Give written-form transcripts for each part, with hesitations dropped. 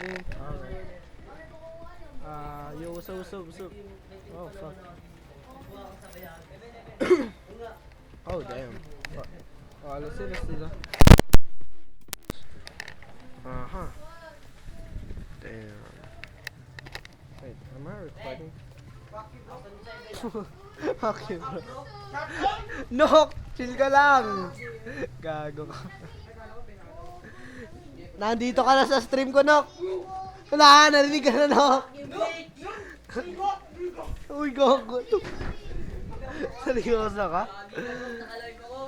recording? Alright. Yo, what's up, what's up, what's up? Oh, fuck. Oh, damn. Fuck. Oh, let's see. Uh-huh. Damn. Wait, am I recording? Okay, bro. Nok! Chill ka lang! Gago ka. Nandito ka na sa stream ko, Nok! Wala, narinig ka na, Nok! Uy, gago. Seryoso ka?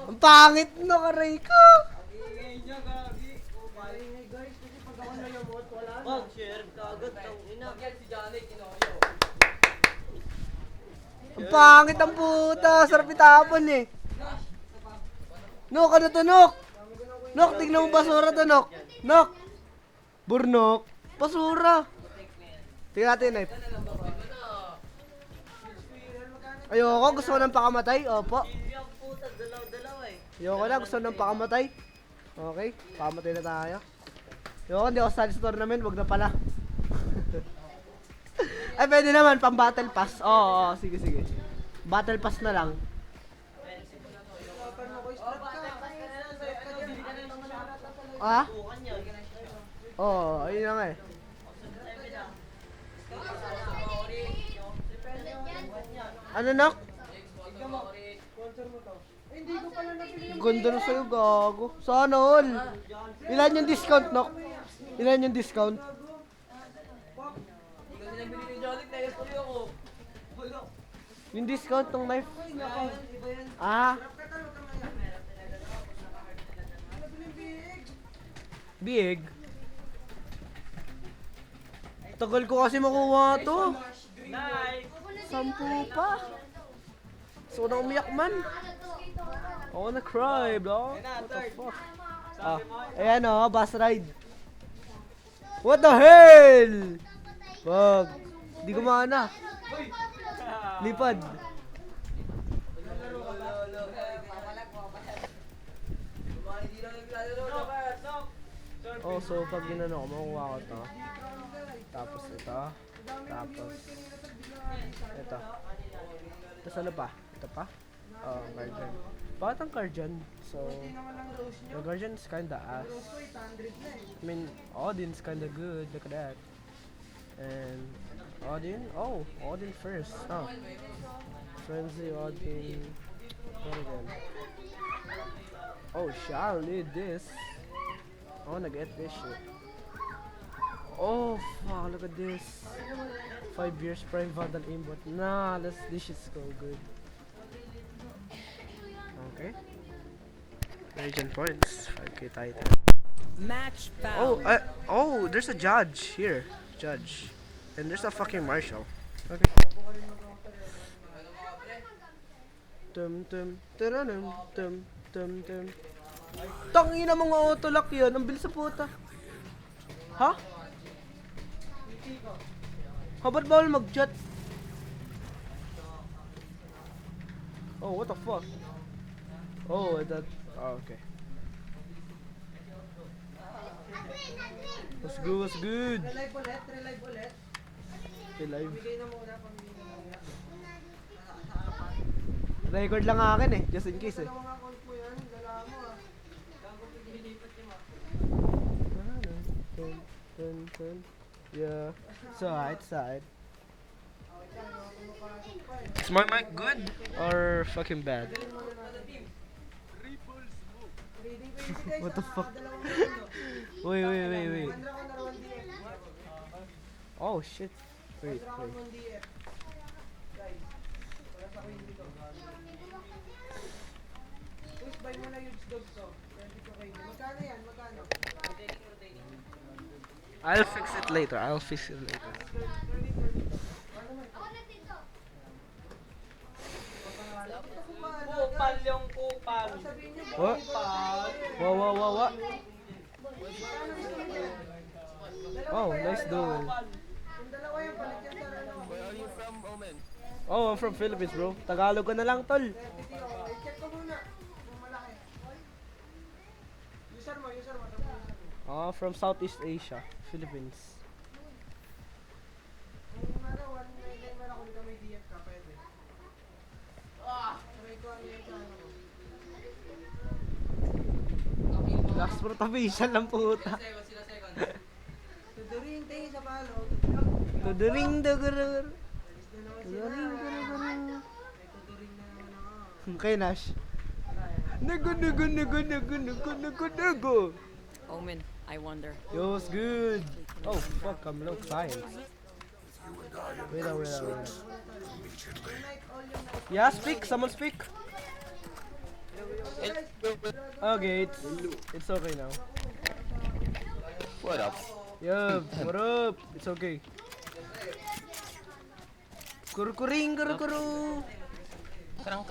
Ang pangit, Nok, aray ko! Ang pangit ang puta, sarap itapon eh. Nok, ano to, Nok? Nok, tignan mo basura to, Nok. Nok! Burnok! Basura! Tingnan natin, knife. Ayoko, gusto ko ng pakamatay. Opo. Ayoko na, gusto ko ng pakamatay. Okay, pakamatay na tayo. Ayoko, hindi ako sali sa tournament, wag na pala. Ay, pwede naman, pang battle pass. Oo, sige. Battle pass na lang. Ah? Oo, ayun na nga eh. Ano, Nak? Ganda na sa'yo, gago. Sana all. Ilan yung discount, Nok? Ilan yung discount? Yung discount ng knife. Ah. Big. Tagal ko kasi makuha to. 10 pa. So na umiyak man. I wanna cry, bro. What the fuck? Ah, ayan o, bus ride. What the hell? Wag. Di gumana. Lipad. Oh, so pag ginano ko, makukuha ko to. Tapos ito. Tapos ito. Tapos ano pa? Ito pa? Oh, guardian. Bakit ang guardian? So, the guardian is kinda ass. I mean, Odin's kinda good. Look at that. And Odin? Oh, Odin first. Oh. Frenzy, Odin. What again? Oh, shall need this. I wanna get this shit. Oh, fuck, look at this. 5 years prime Vandal aimbot. Nah, this shit's so good. Okay. Legend points. 5k title. Match Oh, foul. oh, there's a judge here. Judge. And there's a fucking marshal. Okay. Tum. Tangina mga autolock yun. Ang bilis sa puta. Ha? Ba't bawal mag-chat? Oh, what the fuck? Oh, that... Oh, okay. What's good? Relive ulit. Okay, live. Bigay na muna pang Record lang akin eh, just in case eh. dalawang account mo yan, dala mo ah. Gago pinilipat niya ma. Dun. Yeah. Side. Is my mic good or fucking bad? What the fuck? Wait. Oh shit. Wait. Push buy mo na huge dogs to. Magkano yan? Magkano? I'll fix it later. Kupal yung kupal. What? What? Oh, nice duel. Yung dalawa yung palit yan sa ano. Where are you from, Omen? Oh, I'm from Philippines, bro. Tagalog ka na lang, tol. I-check ko muna. Kung malaki. User mo. Oh, from Southeast Asia, Philippines. Puro tabisan lang puta. Tuduring tayo sa palo. Tuduring dugur. Tuduring na naman ako. Okay, Nash. Nago. Omen, I wonder. Yo, what's good? Oh, fuck, I'm low science. Wait. Yeah, speak. Someone speak. Okay, it's okay now. What up? Yeah, what up? It's okay. Kurkuring, kurkuru. Karang.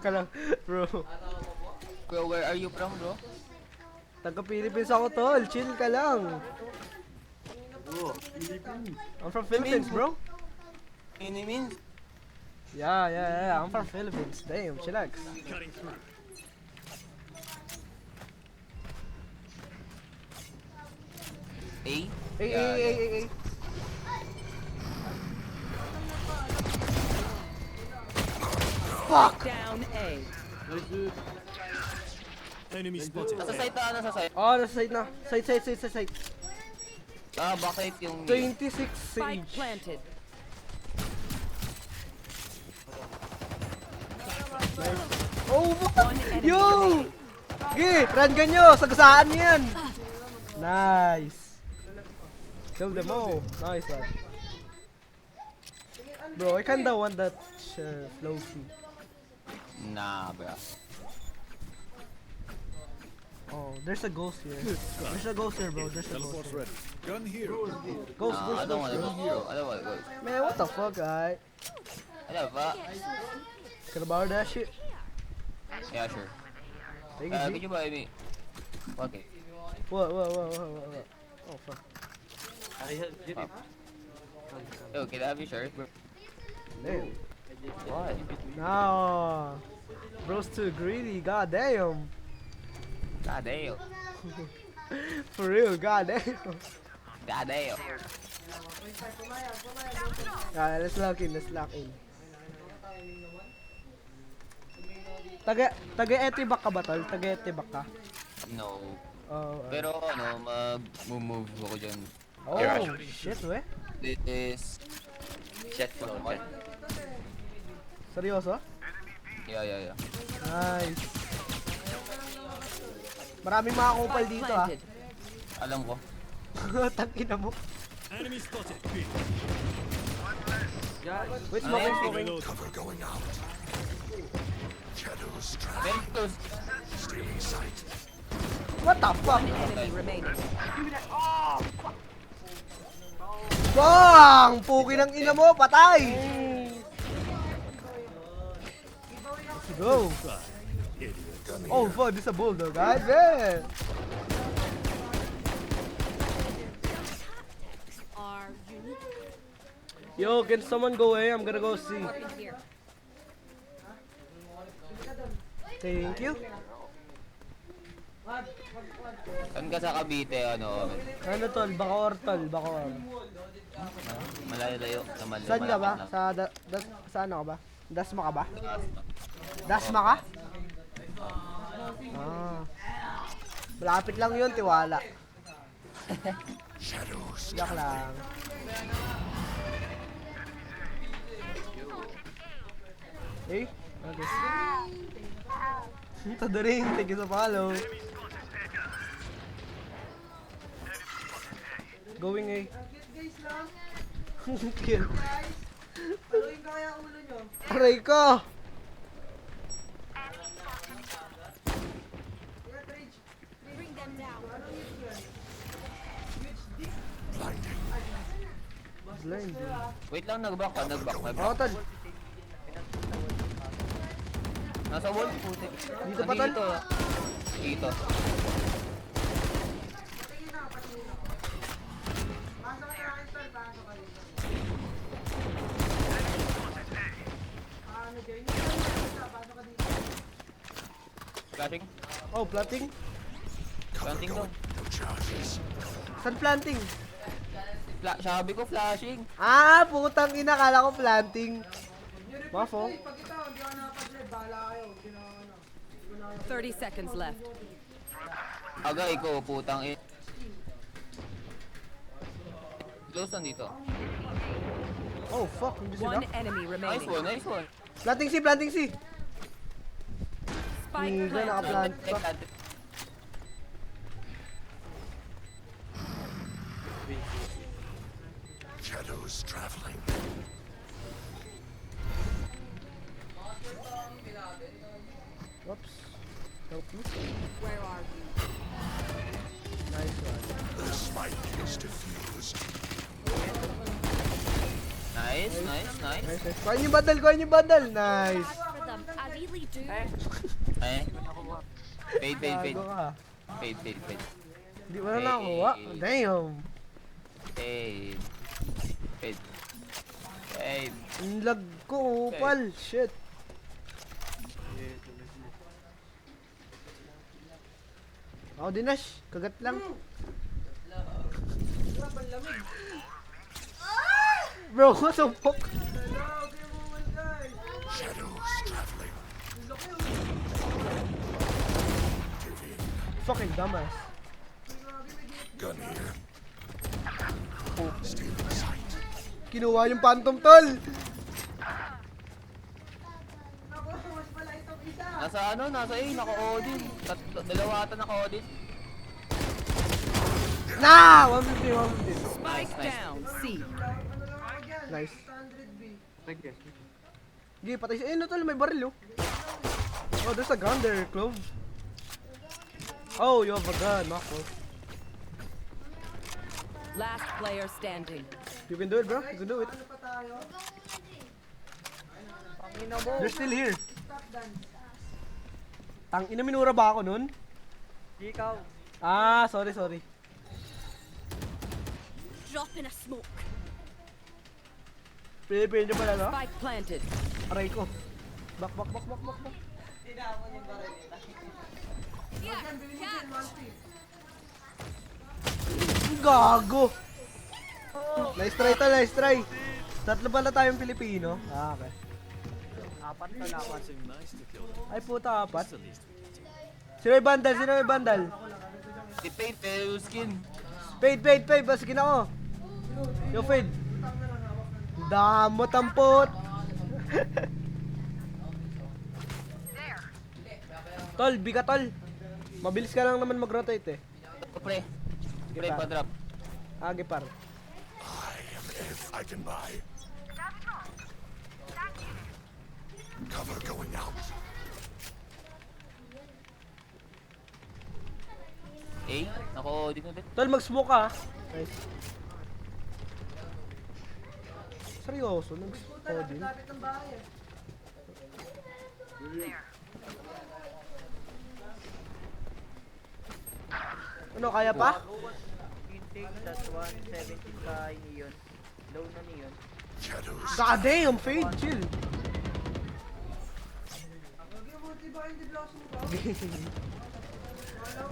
Kalang, bro. Bro, where are you from, bro? Taga Philippines ako, tol. Chill ka lang. I'm from Philippines, bro. Any means? Yeah. I'm from Philippines. Damn, chillax. A? Hey. Fuck! Down A. Enemy spotted. Nasa site na, nasa site. Oh, nasa side na. Side. Ah, bakit yung... 26 Spike siege. planted. Oh, One enemy yo! remaining. Gi, run ganyo. Sagasaan niyo yan. Nice. Kill them all. Nice one. Bro, I kinda want that floaty. Nah, bro. Oh, there's a ghost here. There's a ghost here, bro. There's a ghost Teleport here. ready. Gun here. Ghost, Nah, I don't wanna ghost. go. I don't wanna go. Man, what the fuck, guy? Ano ba? Can I borrow that shit? Yeah, sure. Take it, Could G. you buy me? Okay. What? Oh, fuck. Yo, can I have your shirt, bro? Damn. What? No. Bro's too greedy, god damn. God damn. For real, god damn. God damn. Yeah, let's lock in. Taga Etibak ka ba, tol? Taga Etibak ka? No. Oh, Pero ano, mag-move ako dyan. oh, shit, we. This is... Chat ko naman. Seryoso? Yeah. Nice. Maraming mga kupal Spike dito, ah. planted. Alam ko. Tangina mo. Enemy spotted. B. Wait, Ano yan? smoking. Reload. Very close. What the fuck? Enemy remaining. Bang! Puki ng ina mo, patay! Let's go. Oh, fuck, this is a bulldog, guys. Yeah. Are unique Yo, can someone go away? I'm gonna go see. in here. Thank you. Saan ka sa Cavite, ano? Ano tol? Bacoor tol, Bacoor. Malayo-layo. Saan ka ba? Sa ano ka ba? Dasma ka ba? Dasma ka? Ah. Malapit lang yun, tiwala. Yak lang. Eh? Okay. Tadaring, thank you sa follow. Going A. Guys lang. Kill. Guys. Paluin ko kaya ulo nyo. Aray ko! Kaya Trage. Bring them down. Anong yun yan? Blind. Wait lang, nag-back ka. Oh, tol. Nasa wall, puti. Dito pa, tol? Dito. Pasok ka na akin, tol. Pasok ka dito. Ano dyan? Pasok ka dito. Flashing. Oh, planting? Planting daw. Saan planting? Sabi ko flashing. Ah, putang ina, kala ko planting. Mafo. Pag ito, hindi ako nakapag-live. Bahala kayo. Hindi na ako ano. Hindi ko 30 seconds left. Agay ko, putang eh. Close nandito. Oh, fuck. Hindi sila. One enemy Nice remaining. one, nice one. Planting C, planting C. Spike Higa, planted. nakaplant pa. Shadows traveling. Oops. Help me. Where are you? Nice one. The spike is diffused. Nice, nice, nice. Nice, nice. Kuhain yung bundle, kuhain yung bundle. Nice. For them. I really do. Eh. Fade, fade, fade. Gago ka. Fade, fade, fade. Hindi mo na nakakuha. Damn. Fade. Fade. Fade. Ang lag ko, upal. Shit. Ako din, Nash. Kagat lang. Bro, sumpok. Shadows traveling. Fucking dumbass. Gun here. Still in sight. Kinuha yung phantom, tol. Nasa ano, nasa A, naka-Odin. Dalawa ata naka-Odin. Na! 150, 150. Spike down. C. Nice. Sige, patay siya. Eh, no, tol, may baril, oh. Oh, there's a gun there, Clove. Oh, you have a gun, Mako. Last player standing. You can do it, bro. You can do it. They're still here. Tang ina, minura ba ako nun? Ikaw. Ah, sorry, sorry. Drop in a smoke. Pilipinan nyo pala, no? Spike planted. Aray ko. Back, back, back, back, back, back. Yeah, catch. Gago! Nice try to, nice try. Tatlo pala tayong Pilipino. Ah, okay. Apat na laban. Ay, puta, apat. Sino may bandal? Sino may bandal? Si Fade, pero skin. Fade, fade, fade. Basikin ako. Yo, fade. Damot ang pot. Tol, biga tol. Mabilis ka lang naman mag-rotate eh. Pre. Pre, pa. pa-drop. Age par. I am if I can buy. Cover going out. A, naka-Odin ulit. Tol, mag-smoke ka. Nice. Seryoso, nag-smoke din. Ano, kaya pa? Intake, that's 170 sa Neon. Low na Neon. Shadows. God damn, fade, chill.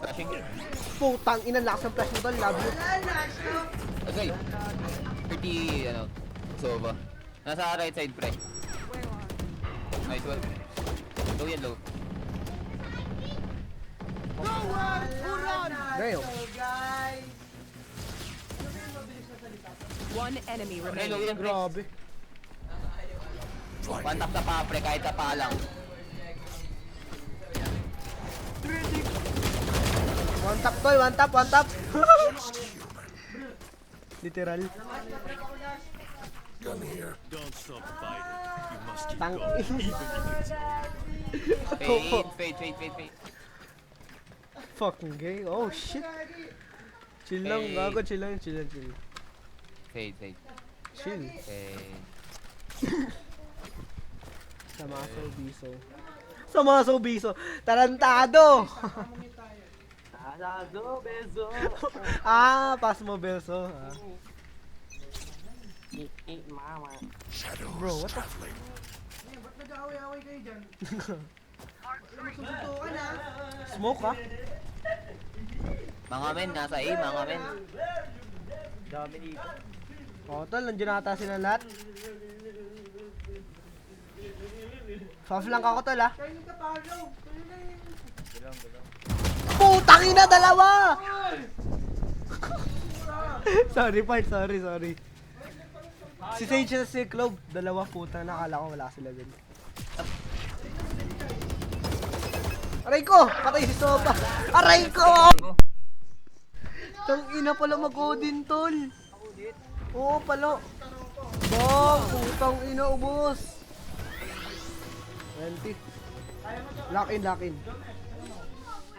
Flashing. Putang ina, lakas ng flash mo tol, love you. Agay. 30, ano, Sova. Nasa right side, pre. Nice one. Low yan, low. Damn. One enemy Pre, low remaining. yan, pre. Grabe. One tap sa pa, pre, kahit sa pa lang. One tap tol, one tap, one tap. Literal. Gun here. Don't stop fighting. You must keep Tang going. Even if it's Fade, fade, fade, fade, fade. fucking gay. Oh shit. Chill lang, Hey. gago, chill lang, chill lang, chill. Fade, fade. Chill. Fade. Samaso biso. Samaso biso. Tarantado. Asado, beso. Ah, pas mo belso. Ah. Mama. Shadows Bro, what the traveling. Smoke ka? Mga men, nasa A, mga men. Dami dito. Oh, tol, nandiyan ata sila lahat. Faf lang ako tol ah. gulong. Putang ina, dalawa! sorry, part. Sorry. Si Sage at si Clove, dalawa puta. Nakala ko wala sila dun. Aray ko! Patay si Soba! Aray ko! Tang ina pala mag-Odin, tol. Oo, pala. Bang! Putang ina, ubos. 20. Lock in. I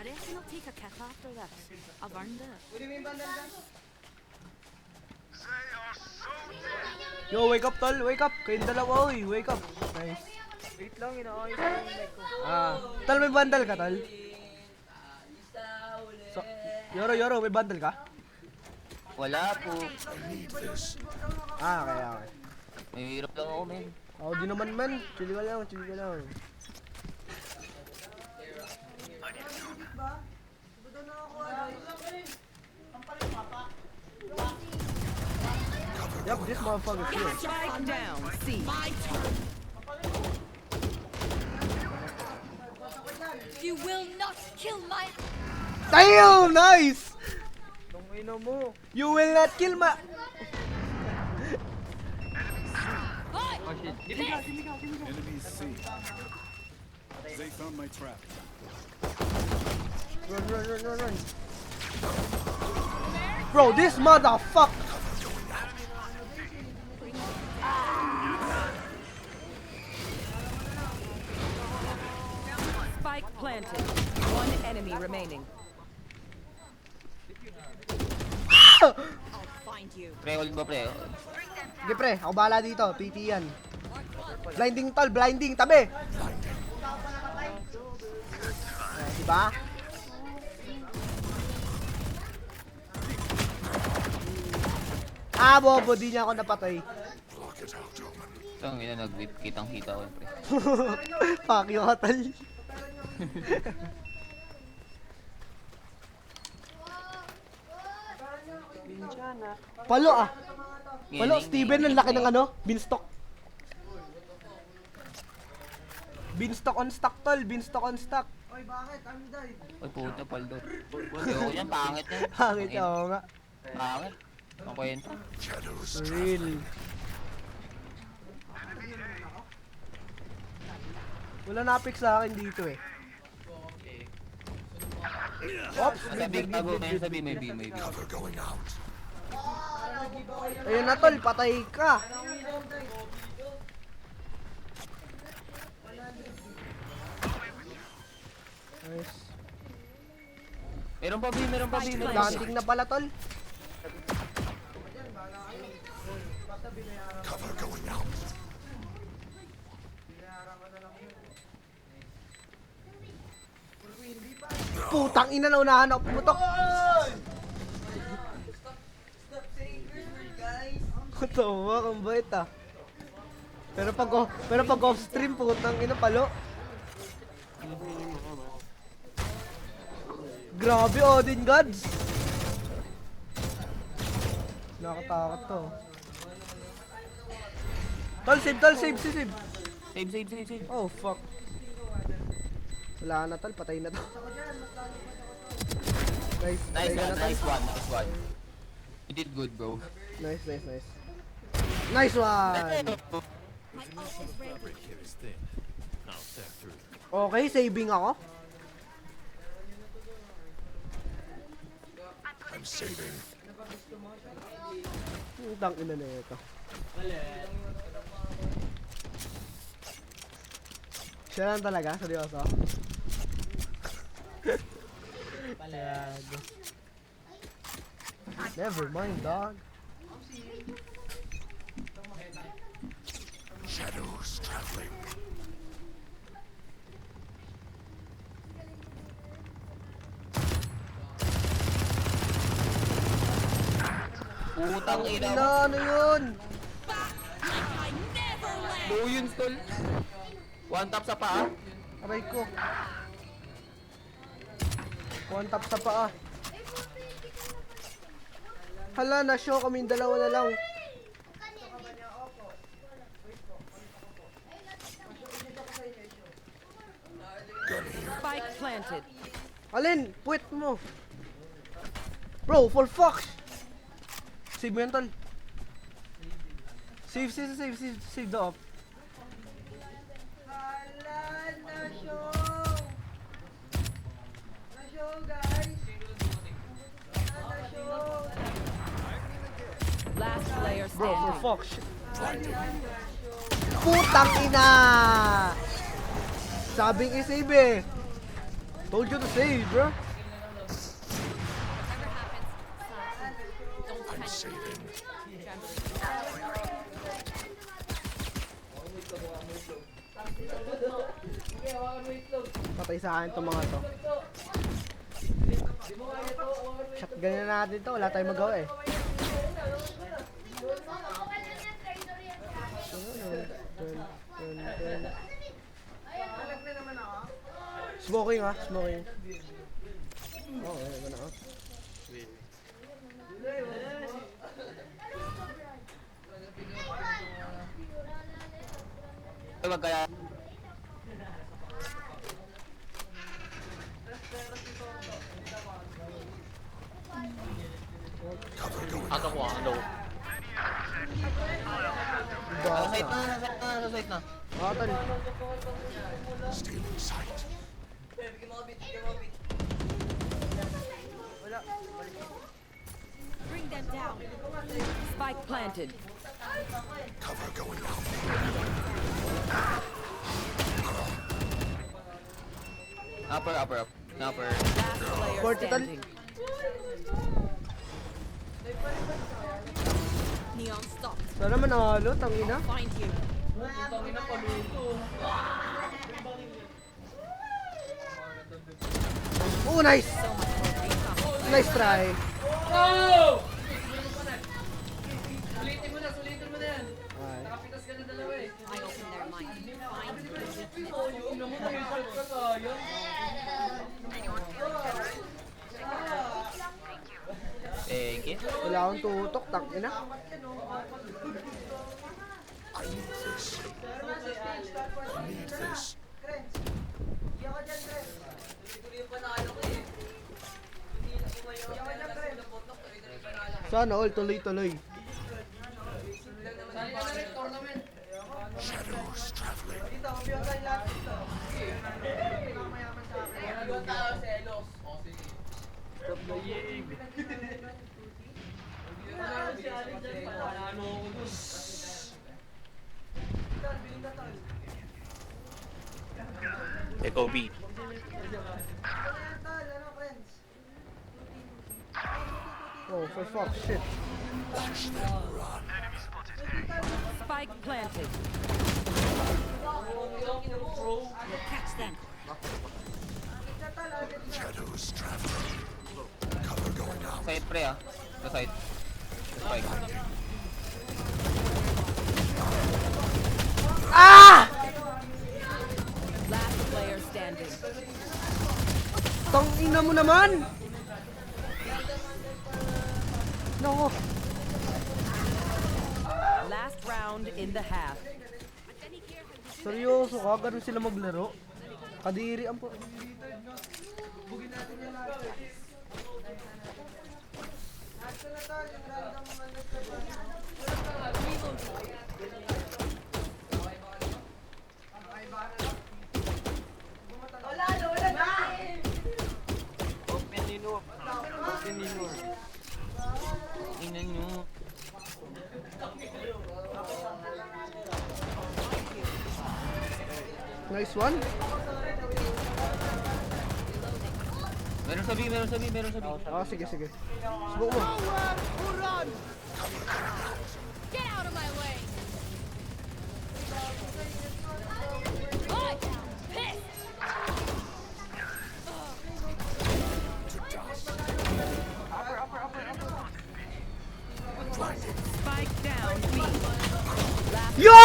reckon I'll take a kick after this. I've earned it. Yo, wake up, tol. Wake up. Kayong dalawa, oy. Wake up. Nice. Wait lang, inaayos ko yung mic ko. Tol, may bundle ka, tol? So, Yoro, may bundle ka? Wala po. Okay. Mahirap lang ako, men. Oh, di naman man. Chili ka lang. Yep, this motherfucker's here. Spike down. C. You will not kill my. Damn, nice! Tong ino mo. You will not kill my... Enemies C. They found my trap. Run. Bro, this motherfucker... Spike planted. One enemy remaining. I'll find you. Pre, hold ba, pre? Sige pre, ako bahala dito. PT yan. Blinding tol, blinding. Tabi! Diba? Bobo, di niya ako napatay. Block it out, Omen. Ang ina, kitang-kita ko, pre. Fuck you, katal. Palo ah. Palo, Steven, ang laki ng ano? Beanstalk. Beanstalk on stock, tol. Beanstalk on stock. Ay, puta, paldo. Ayoko yan, pangit yan. Pangit niya, oo nga. Pangit. Ang kwenta. Shadows. Real. Wala na-pick sa akin dito eh. Oops, Sabi, may B. Cover going out. ayun na tol, patay ka. Nice. Meron pa B. Planting na pala tol. Cover going out. Putang ina na unahan ako pumutok. Tawa, ang bait ah. Pero pag off stream, putang ina palo. Grabe, Odin Gods. Nakatakot to. Tol, save. Save. Oh, fuck. Wala na tol, patay na to. Nice, patay ka na, tol. Nice one. You did good, bro. Nice. Nice one! Fabric here is thin. I'll tear through. Okay, saving ako. I'm saving. Utang ina na ito. Siya lang talaga, seryoso. Gago. Never mind, dog. Shadows traveling. Putang ina mo. Ano yun? Low yun, tol. One tap sa paa. Aray ko. One tap sa paa. Hala, na-show kaming dalawa na lang. Spike planted. Alin? Puwet mo. Bro, for fuck! Save mo yan, tol. Save the op. Last player Bro, for standing. fuck. Shit. Putang ina! Sabing i-save eh. Told you to save, bro. I'm saving. Patay sa akin itong mga to. Shotgun na natin to. Wala tayong magawa eh. Smoking ah, smoking. Oh, ayun na ah. Ay, wag kaya. Ano ko, ano? Sa site na, sa site na. Ah, tol. Stealing sight. Bring them down. Spike planted. Cover going out. Upper. Upper. Last player Vertical. standing. Neon, stop. Sana manalo, tangina. Find you. Oh, nice! Nice try. I open their mind. Thank you. Wala akong tutok, tangina. I need this. I need this. Sana all tuloy-tuloy. Shadows traveling. Echo B. Oh, for fuck, shit. Spike planted. Catch them. Shadows traveling. Cover going out. Side pre ah. Sa side. Spike. Last player standing. Tangina mo naman! No. Last round in the half. Seryoso ka? Ganun sila maglaro? Kadiri ang po. Tingnan nyo. Nice one. Meron sa B. Ah, sige. Smoke mo. Get out of my way. What? Piss. Spike down B. Yo!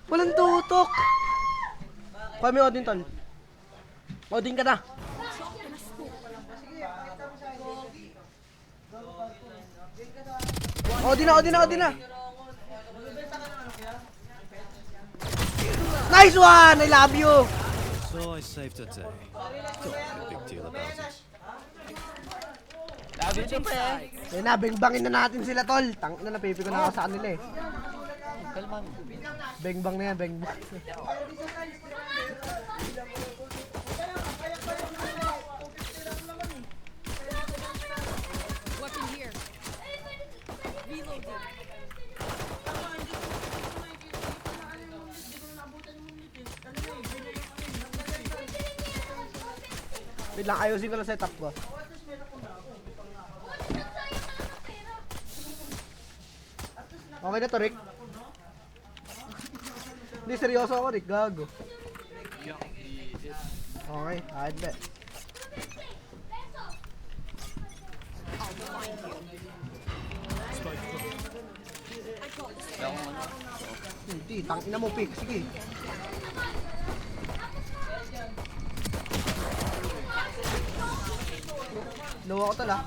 Walang tutok. Kami Odin tol. Odin ka na. Odin na. Nice one! I love you! So I saved a day. Don't make a big deal about it. Labi nito pre. Yan na, bengbangin na natin sila, tol. Tang na, napipi ko na ako sa kanila eh. Kalma mo. Bengbang na yan, bengbang. Weapon here. Reloading. Wait lang, ayusin ko lang setup ko. Okay na to, Rick. Hindi, seryoso ako, Rick. Gago. Okay, kahit ba. Wala akong ano. Hindi, tangina mo, pick. Sige. Low ako tala.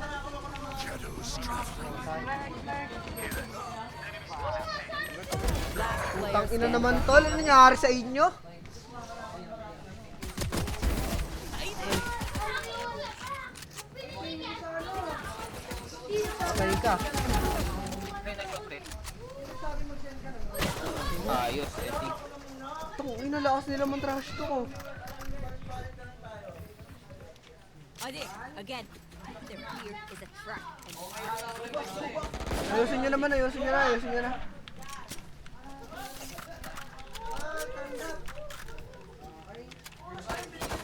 Last player Tangina standing. naman, tol. Ano nangyari sa inyo? Okay ka. Ayos, etik. Tangina, lakas nila man trash to ko. Again. Their fear is a trap. Ayusin nyo naman, ayusin nyo na, ayusin nyo na.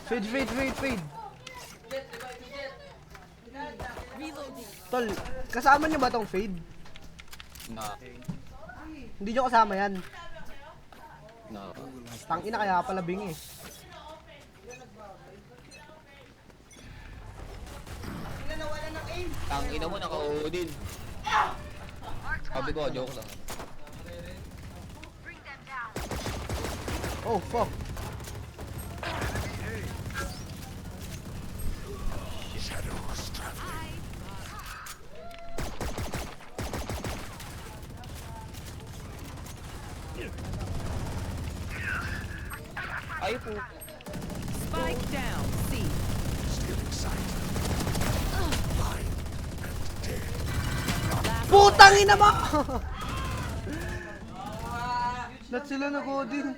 Fade, fade, fade, fade. Reloading. Tol, kasama nyo ba tong fade? Na. Hindi nyo kasama yan. Na. Tangina, kaya pala bingi. Tangina mo, naka-oo din. Sabi ko, joke lang. Oh, fuck. Shadows traveling. Ay po. Spike down. C. Stealing sight. Blind and dead. Putang ina mo! Lahat sila nag-odin.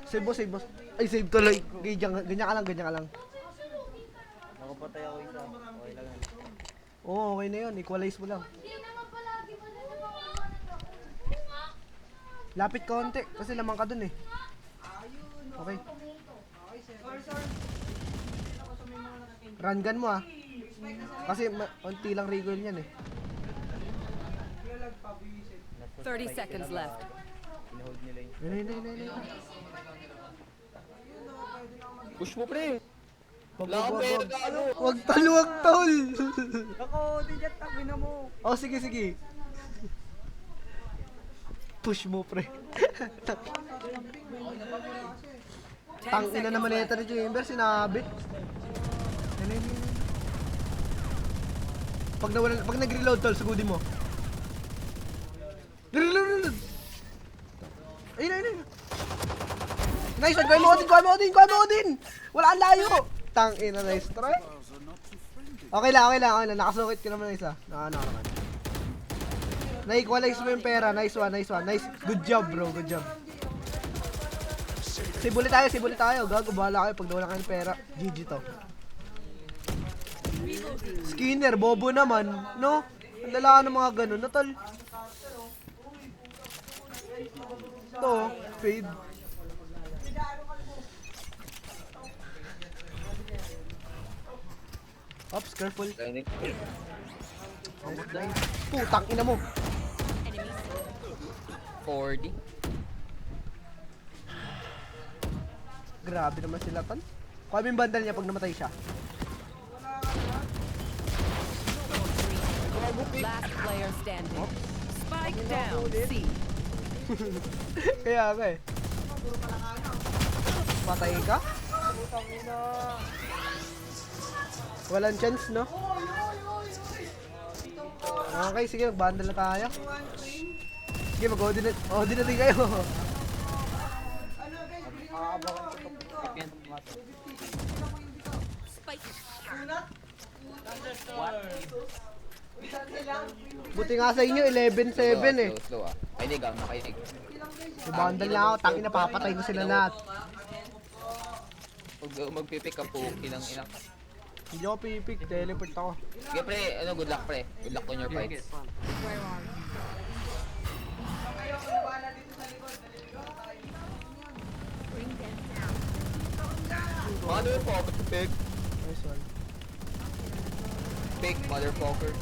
Save boss, save boss. Ay, save tuloy. Ganyan ka lang, ganyan ka lang. Nakapatay ako isa. Okay lang yan. Oo, okay na yun. Equalize mo lang. Lapit konti, kasi lamang ka dun eh. Okay. Run gun mo ah. Kasi konti lang recoil niyan eh. 30 seconds left. Inohold nila yung... Yun. Push mo pre. Wag, Wala wag, kang wag, pera wag. ka ano. Wag tol, wag tol. Ako, di dyan, tabi na mo. Oh, sige, sige. Push mo, pre. 10 Tang ina seconds naman left. ito ni Chamber, sinabit. Yan. Pag nag-reload tol, sugudi mo. Reload. Ayun. Nice, kuha mo Odin. Wala ang layo. Tang ina, nice try. Okay lang. Nakasukit ka naman isa. Ano naman. Na-equalize mo yung pera. Nice one. Nice. Good job, bro. Good job. Sibuli tayo. Gago, bahala kayo pag nawala kayo ng pera. GG to. Skinner, bobo naman. No? Ang lala ng mga ganun. No, tol? Ito, fade. Ops, careful. Putang ina mo. 40. Grabe naman sila, tol. Kuha mo yung bundle niya pag namatay siya. Last player standing. Spike down. C. Kaya nga eh. Patay ka? Walang chance, no? Okay, sige, mag-bundle na tayo. Sige, mag-Odin na din kayo. Spike. Buti nga sa inyo, 11-7 eh. Slow ah. Kainig ah, nakainig. Ibandal na ako, tangin na papatay ko sila lahat. Huwag magpipick up po, ilang ilang. Hindi ako pipik, teleport ako. Sige pre, ano, good luck pre. Good luck on your fights. Where are you? Bring them down. Motherfucker, pick. Nice one. Pick, motherfucker.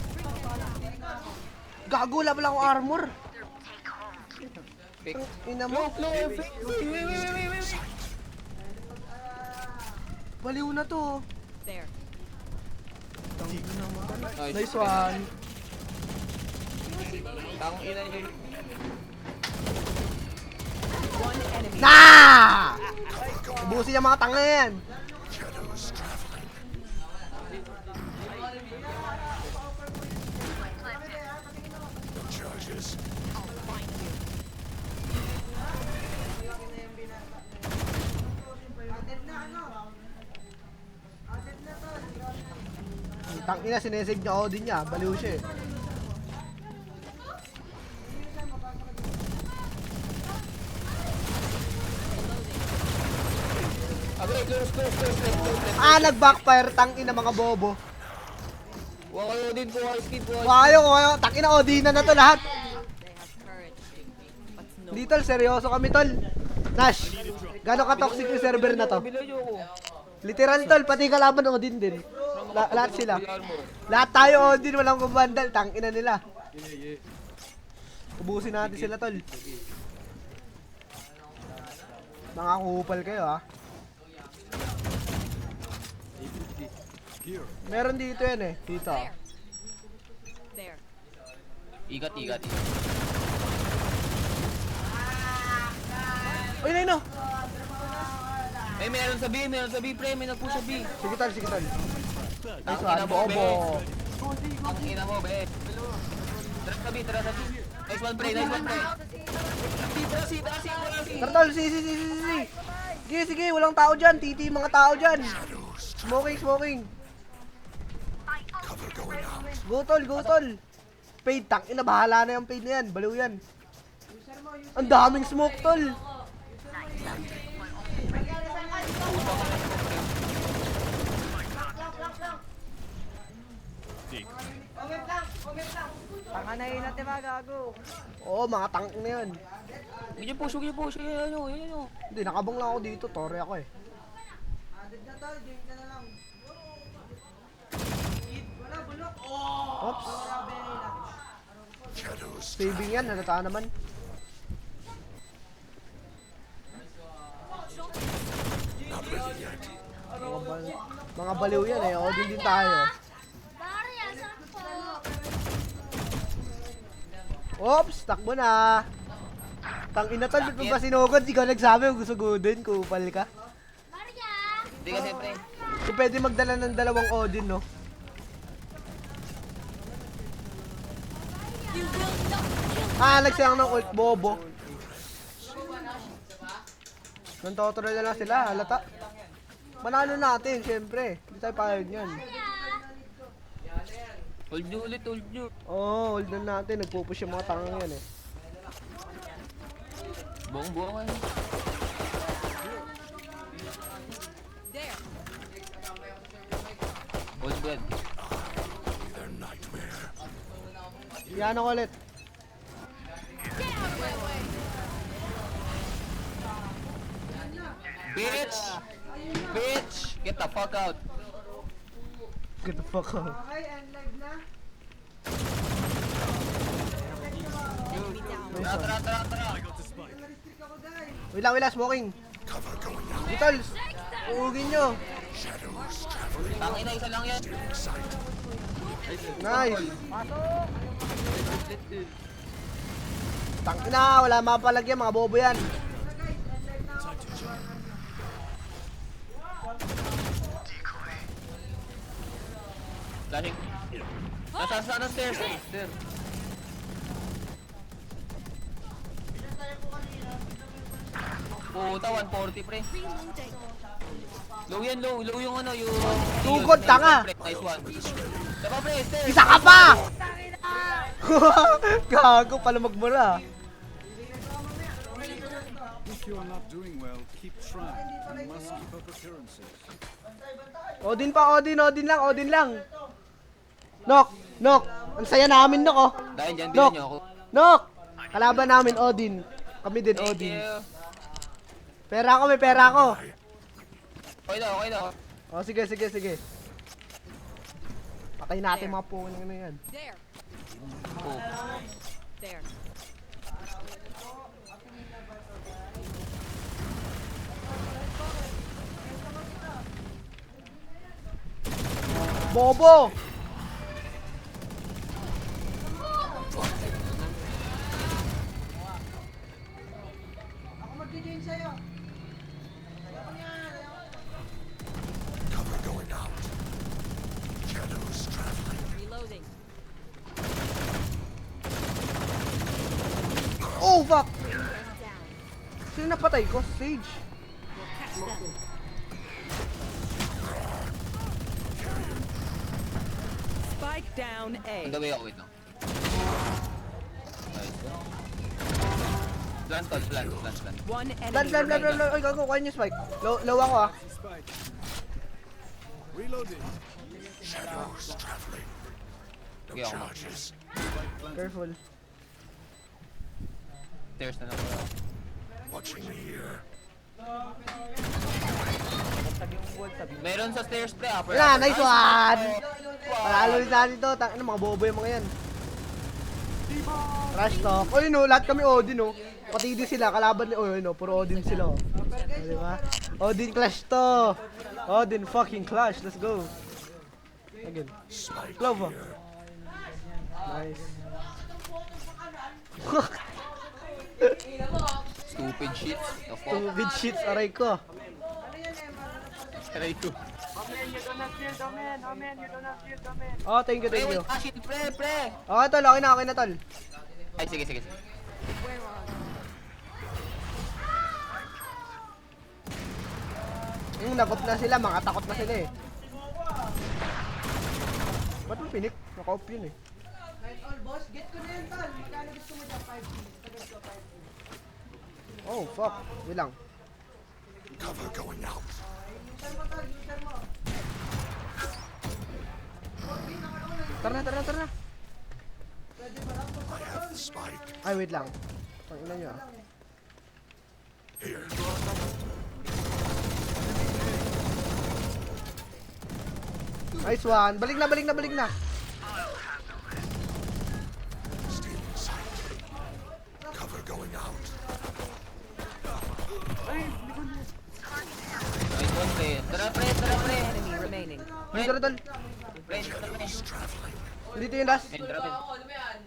Gago, wala pala akong armor. Pick. Ina mo. Wait. Baliw na to. There. Nice one. Tangong ina nyo. One enemy. Na! Ubusin yung mga tanga yan. Shadows traveling. No charges. Tangina, sinesave niya ako din niya. Baliw siya eh. Okay, close. Nag-backfire, tangina mga bobo. Huwag kayo din po, skid po. Wayo, tangina, Odina na to lahat. They have courage. But no. Di tol, seryoso kami tol. Nash, gano'ng ka-toxic yung server na to? Literal tol, pati kalaban Odin din. Lahat sila. Lahat tayo Odin, walang kumbandal. Tangina nila. Ubusin natin sila tol. Mga kupal kayo ha. Meron dito yan eh. Dito. There. Igat. Uy, Nino! Eh, meron sa B, pre. May nagpush sa B. Sige tol, sige tol. Nice Tangina one, mo, bobo. Ang ina mo, be. Tara sa B. Nice one, pre. Tara si. Tara tol, si. Sige, walang tao dyan. Titi yung mga tao dyan. Smoking. Cover going out. Go tol. Fade, tangina, bahala na yung fade na yan. Baliw yan. Ang daming smoke tol. Tanganayin natin mga gago. Oo, mga tank na yan. Huwag niyo push. Yan. Hindi, nakabang lang ako dito. Tore ako eh. Oops. Shadows. Saving yan, halata naman. Not ready yet. Mga baliw yan eh. Odin din tayo. Oops, takbo na. Tangina tol, ba't mo ba sinugod? Ikaw nagsabi, gusto godin, kupal ka. Hindi kasi, pre. Kung pwede magdala ng dalawang Odin, no? Nagsayang ng ult, bobo. Nantotroll na lang sila, halata. Manalo natin, syempre. Hindi tayo payag yan. Hold nyo. Oo, hold na natin. Nagpupush yung mga tangang yan eh. Buong kayo. There. Hold bed. Their nightmare. Yan ako ulit. Bitch! Get the fuck out. Get the fuck out. Tara. Wait lang, smoking. Cover going out. Vitol, uugin nyo. Shadows traveling. Tangina, isa lang yan. Sight. Nice. Tangina, wala mapalagyan, mga bobo yan. Flashing. Nasa stairs. Puta, 140 pre. Reloading. Low yan, low. Low yung ano, yung... Tugod, tanga. Nice one. Diba pre, stairs. Isa ka pa! Gago pala magmura. If you're not doing well, keep trying. You must keep up appearances. Odin pa, Odin lang. Nok. Ang saya namin, Nok, oh. Dahil dyan, Nok. bilhin nyo ako. Nok! Kalaban namin, Odin. Kami din, Thank Odin. you. Pera ako, may pera ako. Okay na. Oh, sige. Patay natin mga puno na yan. There. Oh. There. Bobo! Cover going out. Shadows traveling. Reloading. Oh, fuck! Down. Sino napatay ko? Sage. Catch them. Spike down A. On the way ako, wait lang. Nice. Plant. One enemy Lan. remaining. Ay, gago, kaya niyo spike. Low ako, ah. Spike. Reloading. Shadows traveling. No Okay, ako. charges. Careful. Stairs na lang pala. Watching me here. Meron sa stairs pre, upper. Wala, nice one! Panalo rin natin to. Ano, mga bobo yung mga yan. Trash talk. O yun o, lahat kami Odin o. Pati din sila, kalaban ni... O yun o, puro Odin sila o. Diba? Odin clash to. Odin fucking clash. Let's go. Again. Spike Clove. here. Nice. Stupid shit. The fuck? Stupid shits, aray ko. Aray ko. Oh, thank you, Pre, thank you. wait, shit, pre. Okay, tol, okay na, tol. Ay, sige. Nagop na sila, mga takot na sila eh. Ba't mo pinik? Naka-off yun eh. Oh, fuck. Wait lang. Cover going out. Tara na. I have the spike. Ay, wait lang. Pangina nyo ah. Here. Nice one. Balik na. Stealing sight. Cover going out. Nice one, pre. Tara, pre. Enemy remaining. Dito na, tol. Pre, tara, pre. Traveling. Dito yung last. Ayun, tara, pre.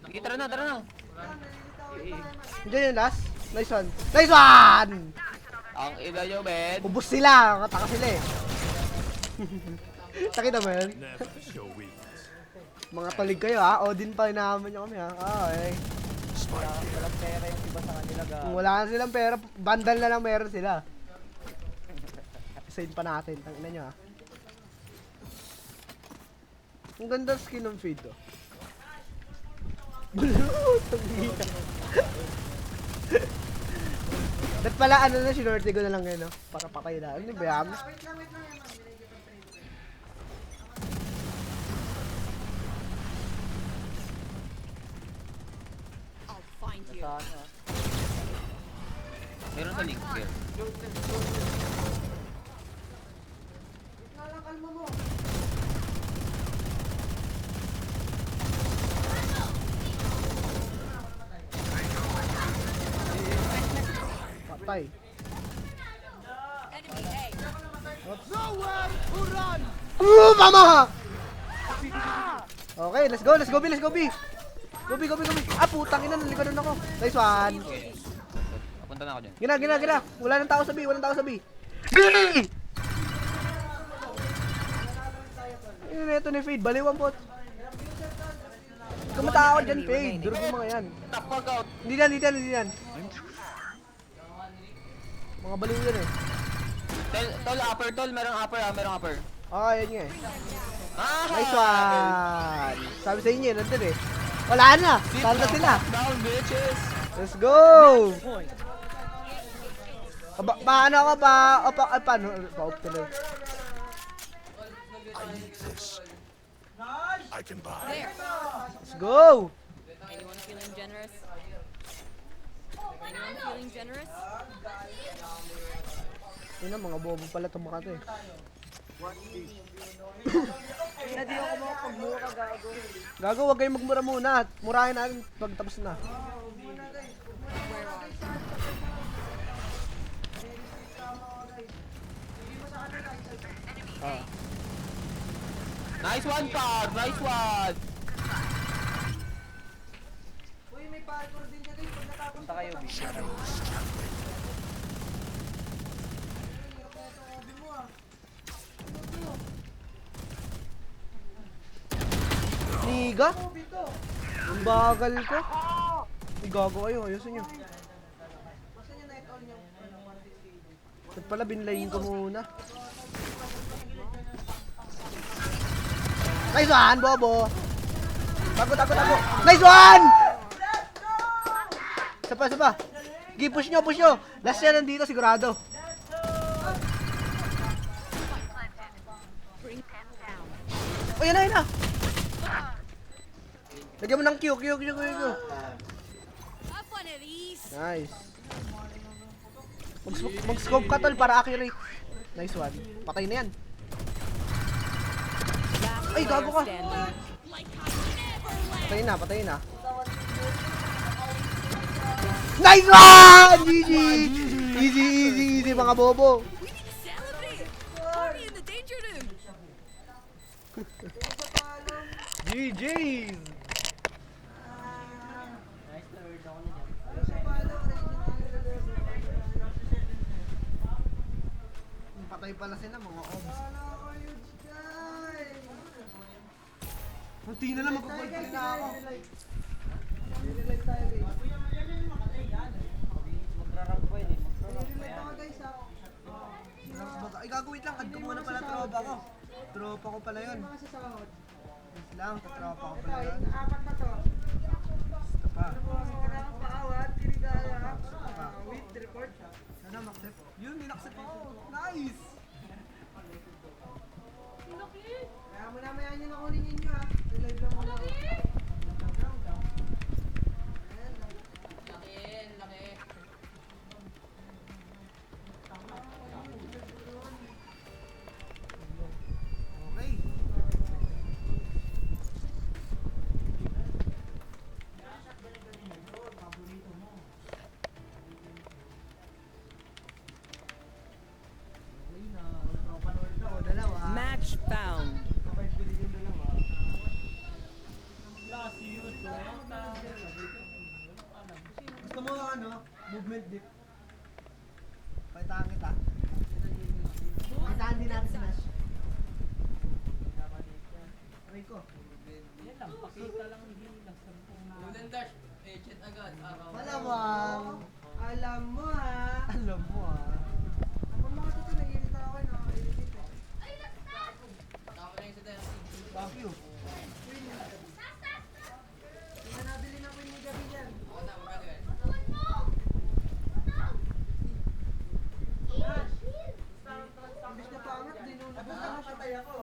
Sige, tara na. Diyan yung last. Nice one. Nice one! Ang ina nyo, men. Ubus sila. Kataka sila eh. Nakita mo yun? Never show weakness. Mga tolig kayo ha. Odin pa inahaman nyo kami ha. Okay. Spike here. Walang pera yung iba sa kanila ga. Kung wala na silang pera, bandal na lang meron sila. Isayin pa natin. Tangina nyo ha. Ang ganda skin ng feed to. Tangina. Ba't pala ano na, sinorte ko na lang yun no? Para pakay na. Ano ba yan? I'll find you. Sana. Meron sa link, here. Patay. Enemy A. Mama! Okay, let's go, B. Go, B. Ah, putang ina, nalikodan ako. Nice one. Okay. Papunta na ako dyan. Gina. Wala nang tao sa B. Ito ni Fade, baliw ang bot. Kumata ako dyan, Fade. Durog yung mga yan. Tap out. Hindi yan. Mga baliw yun eh. Tol, upper, tol. Merong upper, merong upper. Ah, yan nga eh. Ah! Nice one! Sabi sa inyo, nandun eh. Wala na! Saan na sila? Down, bitches! Let's go! Paano ka ba? Paano? Pa-off tuloy. I can buy. There. Let's go! Anyone feeling generous? Anyone feeling generous? Yun na, mga bobo pala itong mga to eh. Hindi ako makapagmura, gago. Gago, wag kayong magmura muna. Murahin natin pag tapos na. Ah. Nice one, Pog! Nice one! Punta kayo, B. Niga? Ang bagal ko. Ay, gago kayo. Ayusin nyo. Ba't pala binlayin ko muna? Nice one, bobo! Tago. Nice one! Isa pa. Sige, push nyo. Last yan nandito, sigurado. Oh, yan na. Lagyan mo ng Q. Have one of these. Nice. Mag-scope ka tol para accurate. Nice one. Patay na yan. Last Ay, gago ka. player standing. Patay na. Nice one! GG! Easy mga bobo. We need to celebrate. Party in the danger room. GG's! Patay pala sila mga obs. Kunti na lang magkukulti na ako. Ay gagawin lang, adto muna pala tropa ko. Tropa ko pala yun. Wait lang, tropa ko pala yun. Basta pa. Sana mag-accept. Yun, in-accept ako. Nice! Maya nyo na kunin nyo ha. Live lang muna. Okay. Match found. Gusto mo ano? Movement dip. Paitaan kita. Paitaan din natin smash. Aray ko. Yan lang, pakita lang hindi Golden Dash, chat agad. Malamang. Alam mo ha. Ang mga totoo nag-edit ako na edit eh. Thank you. Nabili na ko yung gabi yan. Imbis na pangat, dinunod na patay ako.